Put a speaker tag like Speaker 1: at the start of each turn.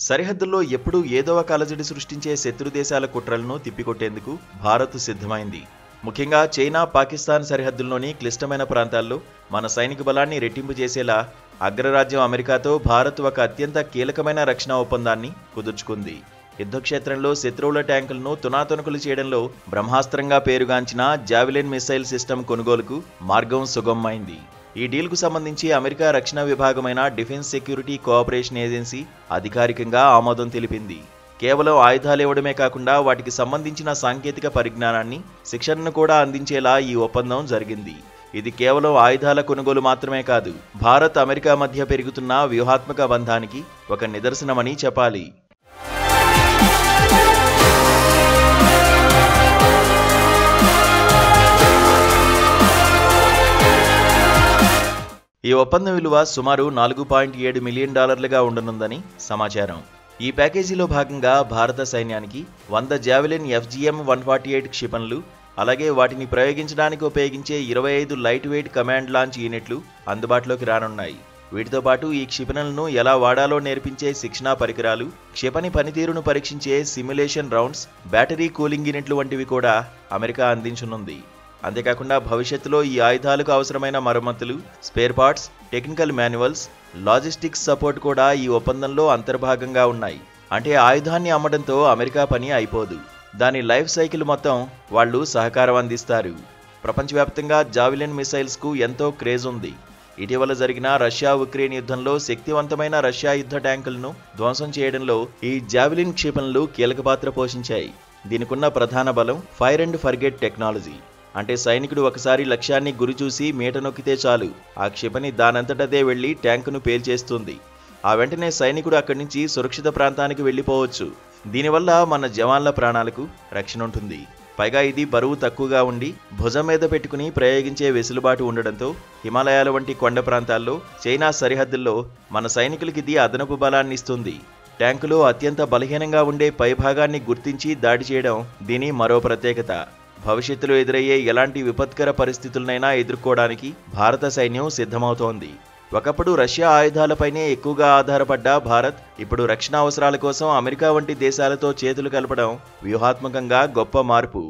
Speaker 1: సరిహద్దుల్లో ఎప్పుడూ ఏదో ఒక అలజడి సృష్టించే శత్రు దేశాల కుట్రలను తిప్పికొట్టేందుకు భారత్ సిద్ధమైంది. ముఖ్యంగా చైనా, పాకిస్తాన్ సరిహద్దుల్లోని క్లిష్టమైన ప్రాంతాల్లో మన సైనిక బలాన్ని రెట్టింపు చేసేలా అగ్రరాజ్యం అమెరికాతో భారత్ ఒక అత్యంత కీలకమైన రక్షణ ఒప్పందాన్ని కుదుర్చుకుంది. యుద్ధక్షేత్రంలో శత్రువుల ట్యాంకులను తునాతునకులు చేయడంలో బ్రహ్మాస్త్రంగా పేరుగాంచిన జావెలిన్ మిసైల్ సిస్టమ్ కొనుగోలుకు మార్గం సుగమమైంది. ఈ డీల్కు సంబంధించి అమెరికా రక్షణ విభాగమైన డిఫెన్స్ సెక్యూరిటీ కోఆపరేషన్ ఏజెన్సీ అధికారికంగా ఆమోదం తెలిపింది. కేవలం ఆయుధాలు ఇవ్వడమే కాకుండా వాటికి సంబంధించిన సాంకేతిక పరిజ్ఞానాన్ని, శిక్షణను కూడా అందించేలా ఈ ఒప్పందం జరిగింది. ఇది కేవలం ఆయుధాల కొనుగోలు మాత్రమే కాదు, భారత్, అమెరికా మధ్య పెరుగుతున్న వ్యూహాత్మక బంధానికి ఒక నిదర్శనమని చెప్పాలి. ఈ ఒప్పందం విలువ సుమారు $4.7 మిలియన్ ఉండనుందని సమాచారం. ఈ ప్యాకేజీలో భాగంగా భారత సైన్యానికి 100 జావెలిన్ FGM-148 క్షిపణులు, అలాగే వాటిని ప్రయోగించడానికి ఉపయోగించే 25 లైట్ వెయిట్ కమాండ్ లాంచ్ యూనిట్లు అందుబాటులోకి రానున్నాయి. వీటితో పాటు ఈ క్షిపణులను ఎలా వాడాలో నేర్పించే శిక్షణా పరికరాలు, క్షిపణి పనితీరును పరీక్షించే సిమ్యులేషన్ రౌండ్స్, బ్యాటరీ కూలింగ్ యూనిట్లు వంటివి కూడా అమెరికా అందించనుంది. అంతేకాకుండా భవిష్యత్తులో ఈ ఆయుధాలకు అవసరమైన మరమ్మతులు, spare parts, technical manuals, logistics support కూడా ఈ ఒప్పందంలో అంతర్భాగంగా ఉన్నాయి. అంటే ఆయుధాన్ని అమ్మడంతో అమెరికా పని అయిపోదు, దాని లైఫ్ సైకిల్ మొత్తం వాళ్ళు సహకారం అందిస్తారు. ప్రపంచవ్యాప్తంగా జావెలిన్ మిసైల్స్కు ఎంతో క్రేజ్ ఉంది. ఇటీవల జరిగిన రష్యా-ఉక్రెయిన్ యుద్ధంలో శక్తివంతమైన రష్యా యుద్ధ ట్యాంకులను ధ్వంసం చేయడంలో ఈ జావెలిన్ క్షిపణులు కీలక పాత్ర పోషించాయి. దీనికున్న ప్రధాన బలం ఫైర్ అండ్ ఫర్గెట్ టెక్నాలజీ. అంటే సైనికుడు ఒకసారి లక్ష్యాన్ని గురిచూసి మీట నొక్కితే చాలు, ఆ క్షిపణి దానంతటదే వెళ్లి ట్యాంకును పేల్చేస్తుంది. ఆ వెంటనే సైనికుడు అక్కడి నుంచి సురక్షిత ప్రాంతానికి వెళ్లిపోవచ్చు. దీనివల్ల మన జవాన్ల ప్రాణాలకు రక్షణ ఉంటుంది. పైగా ఇది బరువు తక్కువగా ఉండి భుజం మీద పెట్టుకుని ప్రయోగించే వెసులుబాటు ఉండడంతో హిమాలయాల వంటి కొండ ప్రాంతాల్లో, చైనా సరిహద్దుల్లో మన సైనికులకి ఇది అదనపు బలాన్ని ఇస్తుంది. ట్యాంకులో అత్యంత బలహీనంగా ఉండే పైభాగాన్ని గుర్తించి దాడి చేయడం దీని మరో ప్రత్యేకత. భవిష్యత్తులో ఎదురయ్యే ఎలాంటి విపత్కర పరిస్థితులనైనా ఎదుర్కోవడానికి భారత సైన్యం సిద్ధమవుతోంది. ఒకప్పుడు రష్యా ఆయుధాలపైనే ఎక్కువగా ఆధారపడ్డ భారత్ ఇప్పుడు రక్షణ అవసరాల కోసం అమెరికా వంటి దేశాలతో చేతులు కలపడం వ్యూహాత్మకంగా గొప్ప మార్పు.